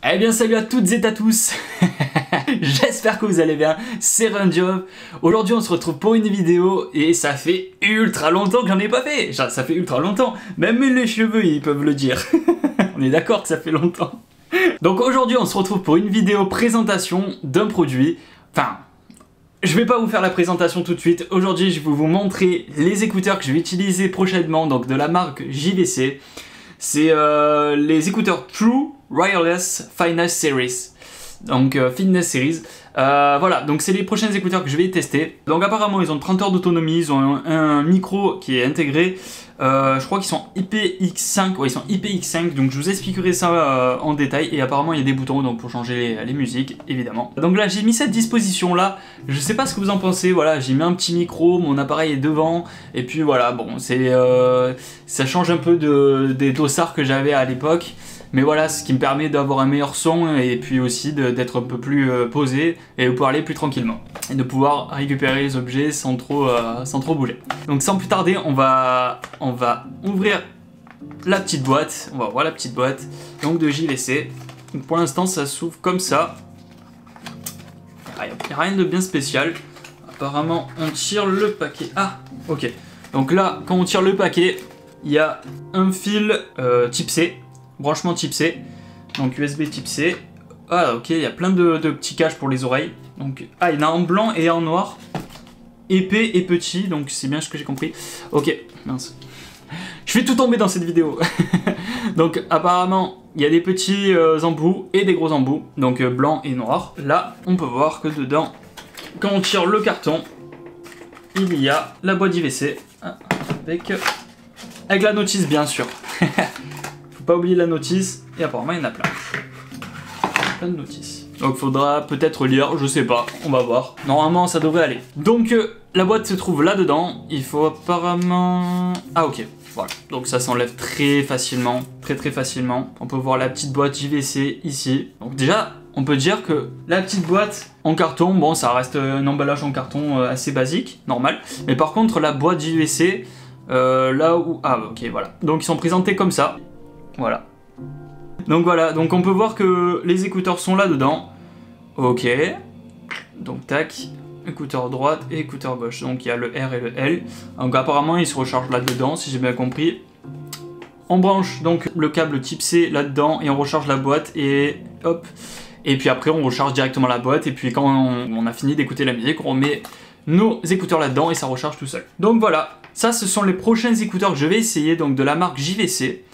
Eh bien salut à toutes et à tous. J'espère que vous allez bien, c'est Runjob. Aujourd'hui on se retrouve pour une vidéo et ça fait ultra longtemps que j'en ai pas fait. Ça fait ultra longtemps, même les cheveux ils peuvent le dire. On est d'accord que ça fait longtemps. Donc aujourd'hui on se retrouve pour une vidéo présentation d'un produit. Enfin, je vais pas vous faire la présentation tout de suite. Aujourd'hui je vais vous montrer les écouteurs que je vais utiliser prochainement, donc de la marque JVC. C'est les écouteurs True Wireless Fitness Series. Donc Fitness Series. Voilà, donc c'est les prochains écouteurs que je vais tester. Donc apparemment ils ont 30 heures d'autonomie, ils ont un micro qui est intégré. Je crois qu'ils sont IPX5, ouais ils sont IPX5, donc je vous expliquerai ça en détail. Et apparemment il y a des boutons donc pour changer les musiques, évidemment. Donc là j'ai mis cette disposition là, je sais pas ce que vous en pensez, voilà, j'ai mis un petit micro, mon appareil est devant, et puis voilà, bon c'est ça change un peu des dossards que j'avais à l'époque. Mais voilà, ce qui me permet d'avoir un meilleur son et puis aussi d'être un peu plus posé et de pouvoir aller plus tranquillement. Et de pouvoir récupérer les objets sans trop bouger. Donc sans plus tarder, on va ouvrir la petite boîte. On va voir la petite boîte donc de JVC. Donc pour l'instant, ça s'ouvre comme ça. Il n'y a rien de bien spécial. Apparemment, on tire le paquet. Ah, ok. Donc là, quand on tire le paquet, il y a un fil type C. Branchement type C, donc USB type C. Ah ok, il y a plein de petits caches pour les oreilles. Donc, ah, il y en a en blanc et en noir. Épais et petit, donc c'est bien ce que j'ai compris. Ok, mince. Je fais tout tomber dans cette vidéo. Donc apparemment, il y a des petits embouts et des gros embouts, donc blanc et noir. Là, on peut voir que dedans, quand on tire le carton, il y a la boîte JVC avec la notice bien sûr. Pas oublier la notice, et apparemment il y en a plein de notices. Donc faudra peut-être lire, je sais pas, on va voir. Normalement ça devrait aller. Donc la boîte se trouve là dedans, il faut apparemment... Ah ok, voilà. Donc ça s'enlève très facilement, très facilement. On peut voir la petite boîte JVC ici. Donc déjà, on peut dire que la petite boîte en carton, bon ça reste un emballage en carton assez basique, normal. Mais par contre la boîte JVC, là où... Ah ok, voilà. Donc ils sont présentés comme ça. Voilà. Donc voilà, donc on peut voir que les écouteurs sont là dedans. Ok. Donc tac, écouteur droite et écouteur gauche. Donc il y a le R et le L. Donc apparemment ils se rechargent là dedans si j'ai bien compris. On branche donc le câble type C là dedans et on recharge la boîte et hop. Et puis après on recharge directement la boîte et puis quand on a fini d'écouter la musique, on remet nos écouteurs là dedans et ça recharge tout seul. Donc voilà, ça ce sont les prochains écouteurs que je vais essayer, donc de la marque JVC.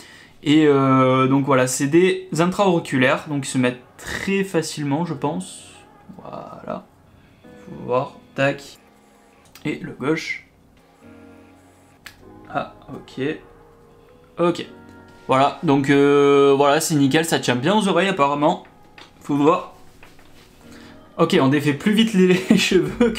Et donc voilà, c'est des intra-auriculaires, donc ils se mettent très facilement, je pense. Voilà, faut voir, tac. Et le gauche. Ah, ok. Ok. Voilà, donc voilà, c'est nickel, ça tient bien aux oreilles apparemment. Faut voir. Ok, on défait plus vite les cheveux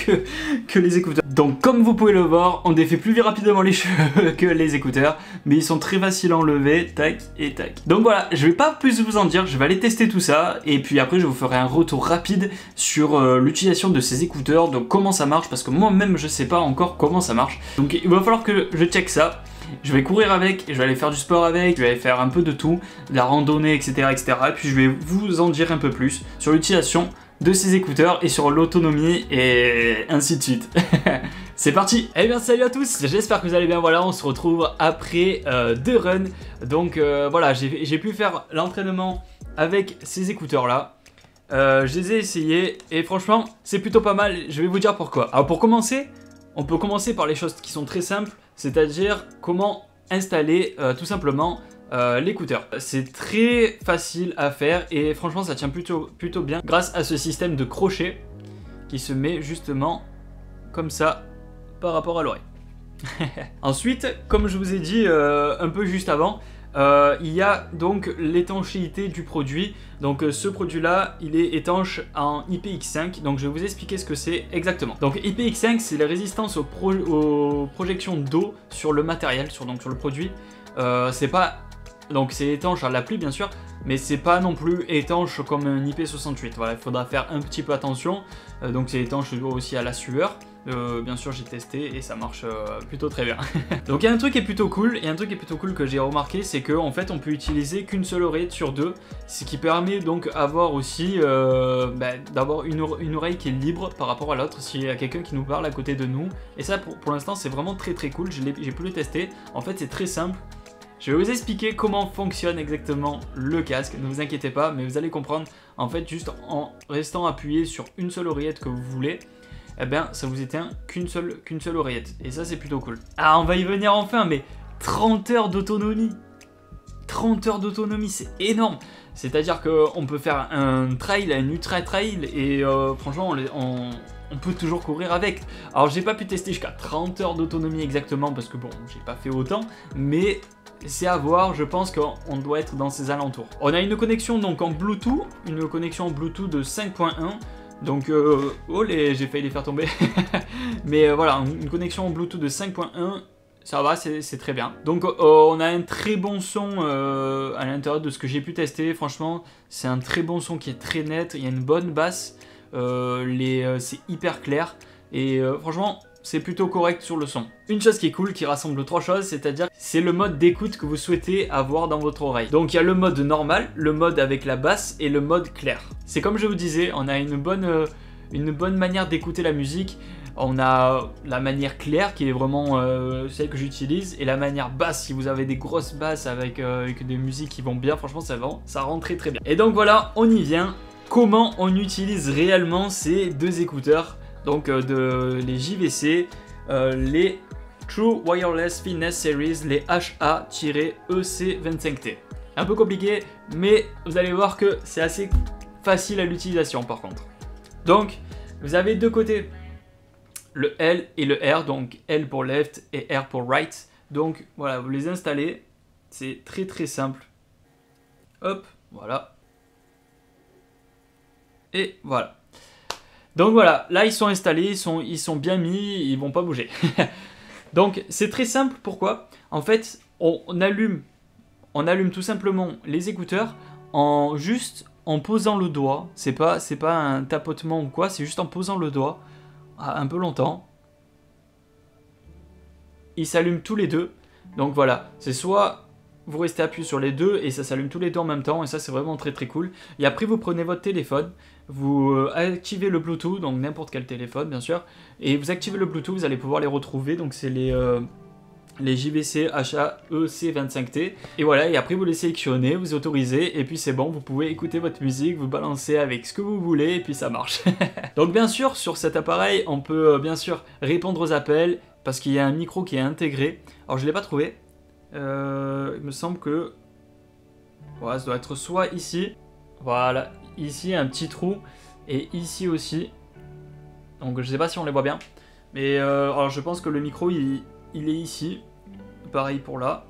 que les écouteurs. Donc comme vous pouvez le voir, on défait plus rapidement les cheveux que les écouteurs, mais ils sont très faciles à enlever, tac et tac. Donc voilà, je vais pas plus vous en dire, je vais aller tester tout ça, et puis après je vous ferai un retour rapide sur l'utilisation de ces écouteurs, donc comment ça marche, parce que moi-même je sais pas encore comment ça marche. Donc il va falloir que je check ça. Je vais courir avec, je vais aller faire du sport avec, je vais aller faire un peu de tout, de la randonnée, etc. Et puis je vais vous en dire un peu plus sur l'utilisation de ces écouteurs et sur l'autonomie et ainsi de suite. C'est parti. Eh bien salut à tous, j'espère que vous allez bien. Voilà, on se retrouve après 2 runs. Donc voilà, j'ai pu faire l'entraînement avec ces écouteurs là. Je les ai essayés et franchement c'est plutôt pas mal. Je vais vous dire pourquoi. Alors pour commencer, on peut commencer par les choses qui sont très simples, c'est-à-dire comment installer tout simplement l'écouteur. C'est très facile à faire et franchement ça tient plutôt bien grâce à ce système de crochet qui se met justement comme ça par rapport à l'oreille. Ensuite, comme je vous ai dit un peu juste avant, il y a donc l'étanchéité du produit. Donc ce produit là il est étanche en IPX5, donc je vais vous expliquer ce que c'est exactement. Donc IPX5 c'est la résistance aux projections d'eau sur le matériel, sur le produit. C'est pas... Donc c'est étanche à la pluie bien sûr, mais c'est pas non plus étanche comme un IP68. Voilà, il faudra faire un petit peu attention. Donc c'est étanche aussi à la sueur. Bien sûr j'ai testé et ça marche plutôt très bien. Donc il y a un truc qui est plutôt cool, que j'ai remarqué, c'est qu'en fait on peut utiliser qu'une seule oreillette sur deux, ce qui permet donc avoir aussi d'avoir une oreille qui est libre par rapport à l'autre s'il y a quelqu'un qui nous parle à côté de nous. Et ça pour l'instant c'est vraiment très cool, j'ai pu le tester. En fait c'est très simple. Je vais vous expliquer comment fonctionne exactement le casque, ne vous inquiétez pas, mais vous allez comprendre. En fait, juste en restant appuyé sur une seule oreillette que vous voulez, eh bien, ça vous éteint qu'une seule oreillette. Et ça, c'est plutôt cool. Ah, on va y venir enfin, mais 30 heures d'autonomie. 30 heures d'autonomie, c'est énorme. C'est-à-dire qu'on peut faire un trail, un ultra trail, et franchement, on peut toujours courir avec. Alors, j'ai pas pu tester jusqu'à 30 heures d'autonomie exactement, parce que bon, j'ai pas fait autant, mais c'est à voir, je pense qu'on doit être dans ces alentours. On a une connexion donc en Bluetooth, de 5.1. Donc, oh j'ai failli les faire tomber. Mais voilà, une connexion en Bluetooth de 5.1, ça va, c'est très bien. Donc, on a un très bon son à l'intérieur de ce que j'ai pu tester. Franchement, c'est un très bon son qui est très net. Il y a une bonne basse, c'est hyper clair. Et franchement, c'est plutôt correct sur le son. Une chose qui est cool, qui rassemble trois choses, c'est-à-dire c'est le mode d'écoute que vous souhaitez avoir dans votre oreille. Donc il y a le mode normal, le mode avec la basse et le mode clair. C'est comme je vous disais, on a une bonne manière d'écouter la musique. On a la manière claire qui est vraiment celle que j'utilise, et la manière basse, si vous avez des grosses basses avec des musiques qui vont bien, franchement ça rend très bien. Et donc voilà, on y vient. Comment on utilise réellement ces deux écouteurs? Donc les JVC, les True Wireless Fitness Series, les HA-EC25T. Un peu compliqué, mais vous allez voir que c'est assez facile à l'utilisation par contre. Donc, vous avez deux côtés, le L et le R, donc L pour left et R pour right. Donc voilà, vous les installez, c'est très simple. Hop, voilà. Et voilà. Donc voilà, là ils sont installés, ils sont bien mis, ils vont pas bouger. Donc c'est très simple, pourquoi? En fait, on allume tout simplement les écouteurs juste en posant le doigt. C'est pas un tapotement ou quoi, c'est juste en posant le doigt un peu longtemps. Ils s'allument tous les deux. Donc voilà, c'est soit vous restez appuyé sur les deux et ça s'allume tous les deux en même temps, et ça c'est vraiment très cool. Et après vous prenez votre téléphone, vous activez le Bluetooth, donc n'importe quel téléphone bien sûr, et vous activez le Bluetooth, vous allez pouvoir les retrouver, donc c'est les JVC HA-EC25T, et voilà, et après vous les sélectionnez, vous autorisez, et puis c'est bon, vous pouvez écouter votre musique, vous balancer avec ce que vous voulez, et puis ça marche. Donc bien sûr, sur cet appareil, on peut bien sûr répondre aux appels, parce qu'il y a un micro qui est intégré. Alors je ne l'ai pas trouvé, il me semble que voilà, ça doit être soit ici, voilà, ici un petit trou, et ici aussi. Donc je sais pas si on les voit bien, mais alors je pense que le micro il est ici, pareil pour là.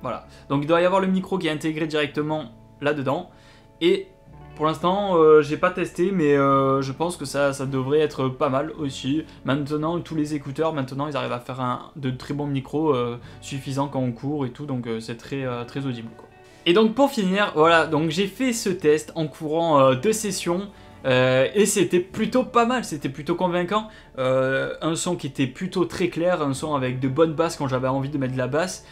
Voilà, donc il doit y avoir le micro qui est intégré directement là-dedans, et pour l'instant j'ai pas testé, mais je pense que ça devrait être pas mal aussi. Maintenant tous les écouteurs, maintenant ils arrivent à faire de très bons micros suffisants quand on court et tout, donc c'est très audible quoi. Et donc pour finir, voilà, donc j'ai fait ce test en courant 2 sessions. Et c'était plutôt pas mal, c'était plutôt convaincant. Un son qui était plutôt très clair, un son avec de bonnes basses quand j'avais envie de mettre de la basse.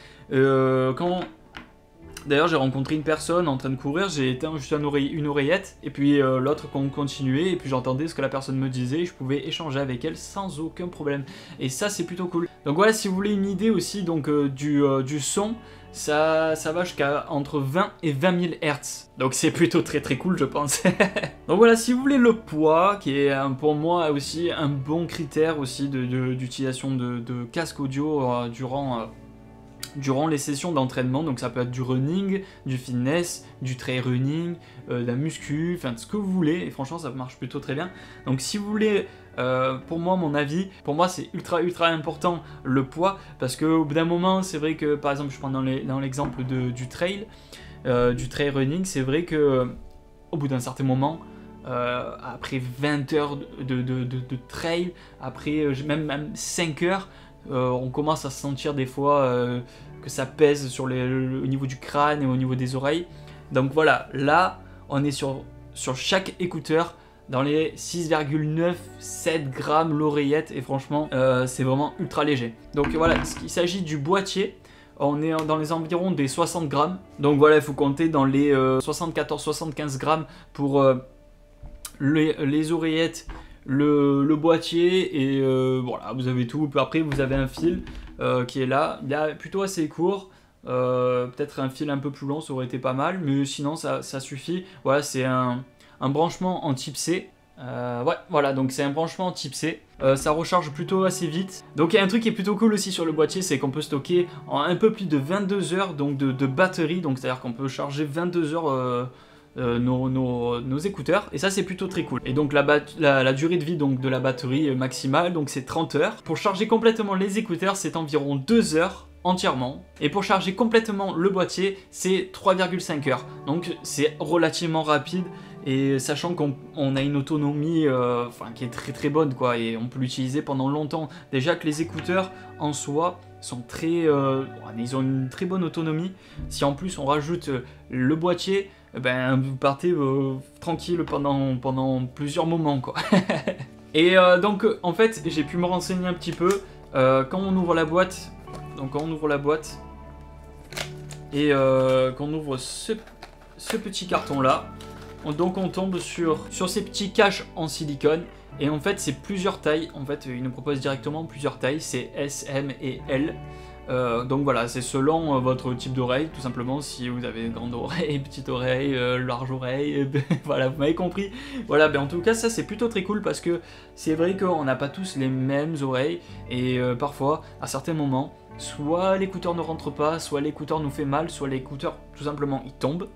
D'ailleurs j'ai rencontré une personne en train de courir, j'ai éteint juste une oreillette, et puis l'autre continuait, et puis j'entendais ce que la personne me disait, et je pouvais échanger avec elle sans aucun problème. Et ça c'est plutôt cool. Donc voilà, si vous voulez une idée aussi donc, du son, ça va jusqu'à entre 20 et 20 000 Hz. Donc c'est plutôt très cool je pense. Donc voilà, si vous voulez le poids, qui est pour moi aussi un bon critère aussi d'utilisation de casque audio durant les sessions d'entraînement, donc ça peut être du running, du fitness, du trail running, de la muscu, enfin ce que vous voulez, et franchement ça marche plutôt très bien. Donc si vous voulez, pour moi, mon avis, pour moi c'est ultra important le poids, parce qu'au bout d'un moment, c'est vrai que par exemple je prends dans l'exemple du trail running, c'est vrai que au bout d'un certain moment, après 20 heures de trail, après même 5 heures, on commence à se sentir des fois que ça pèse au niveau du crâne et au niveau des oreilles. Donc voilà, là on est sur chaque écouteur dans les 6,97 grammes l'oreillette et franchement c'est vraiment ultra léger. Donc voilà, il s'agit du boîtier, on est dans les environs des 60 grammes. Donc voilà, il faut compter dans les 74-75 grammes pour les oreillettes, le boîtier et voilà, vous avez tout. Puis après vous avez un fil qui est là, il est plutôt assez court. Peut-être un fil un peu plus long ça aurait été pas mal, mais sinon ça suffit. Voilà, c'est un branchement en type C. Ouais, voilà, donc c'est un branchement en type C. Ça recharge plutôt assez vite. Donc il y a un truc qui est plutôt cool aussi sur le boîtier, c'est qu'on peut stocker en un peu plus de 22 heures donc de batterie. Donc c'est à dire qu'on peut charger 22 heures nos écouteurs, et ça c'est plutôt très cool. Et donc la durée de vie donc de la batterie maximale, donc c'est 30 heures. Pour charger complètement les écouteurs, c'est environ 2 heures entièrement, et pour charger complètement le boîtier, c'est 3,5 heures. Donc c'est relativement rapide, et sachant qu'on a une autonomie qui est très très bonne quoi, et on peut l'utiliser pendant longtemps. Déjà que les écouteurs en soi sont ils ont une très bonne autonomie. Si en plus on rajoute le boîtier, ben vous partez tranquille pendant plusieurs moments quoi. Et donc en fait j'ai pu me renseigner un petit peu. Quand on ouvre la boîte, et qu'on ouvre ce petit carton là, donc on tombe sur ces petits caches en silicone. Et en fait c'est plusieurs tailles, en fait ils nous proposent directement plusieurs tailles, c'est S, M et L. Donc voilà, c'est selon votre type d'oreille, tout simplement. Si vous avez grande oreille, petite oreille, large oreille, voilà, vous m'avez compris. Voilà, ben en tout cas ça c'est plutôt très cool, parce que c'est vrai qu'on n'a pas tous les mêmes oreilles, et parfois à certains moments, soit l'écouteur ne rentre pas, soit l'écouteur nous fait mal, soit l'écouteur tout simplement il tombe.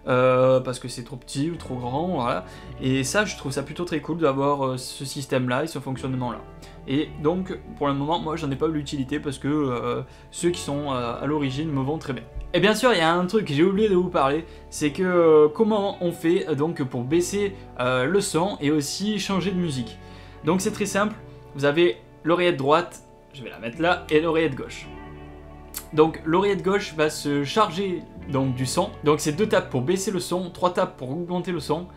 Parce que c'est trop petit ou trop grand, voilà. Et ça, je trouve ça plutôt très cool d'avoir ce système-là et ce fonctionnement-là. Et donc, pour le moment, moi, j'en ai pas eu l'utilité parce que ceux qui sont à l'origine me vont très bien. Et bien sûr, il y a un truc que j'ai oublié de vous parler, c'est que comment on fait donc pour baisser le son et aussi changer de musique. Donc c'est très simple, vous avez l'oreillette droite, je vais la mettre là, et l'oreillette gauche. Donc l'oreillette gauche va se charger donc du son. Donc c'est 2 tapes pour baisser le son, 3 tapes pour augmenter le son.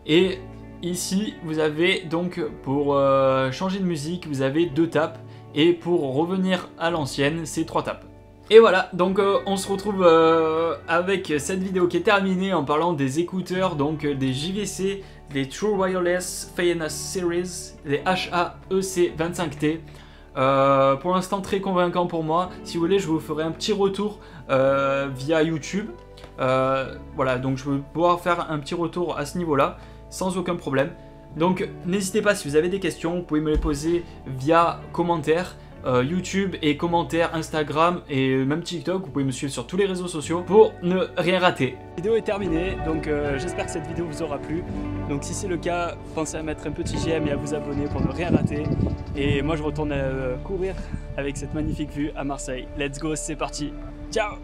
Et ici vous avez donc pour changer de musique, vous avez 2 tapes. Et pour revenir à l'ancienne, c'est 3 tapes. Et voilà, donc on se retrouve avec cette vidéo qui est terminée en parlant des écouteurs, donc des JVC, des True Wireless FENAS Series, les HAEC 25T. Pour l'instant très convaincant pour moi. Si vous voulez, je vous ferai un petit retour via YouTube. Voilà, donc je vais pouvoir faire un petit retour à ce niveau là sans aucun problème. Donc n'hésitez pas, si vous avez des questions, vous pouvez me les poser via commentaires YouTube et commentaires Instagram et même TikTok. Vous pouvez me suivre sur tous les réseaux sociaux pour ne rien rater. La vidéo est terminée, donc j'espère que cette vidéo vous aura plu. Donc si c'est le cas, pensez à mettre un petit j'aime et à vous abonner pour ne rien rater. Et moi je retourne courir avec cette magnifique vue à Marseille. Let's go, c'est parti. Ciao.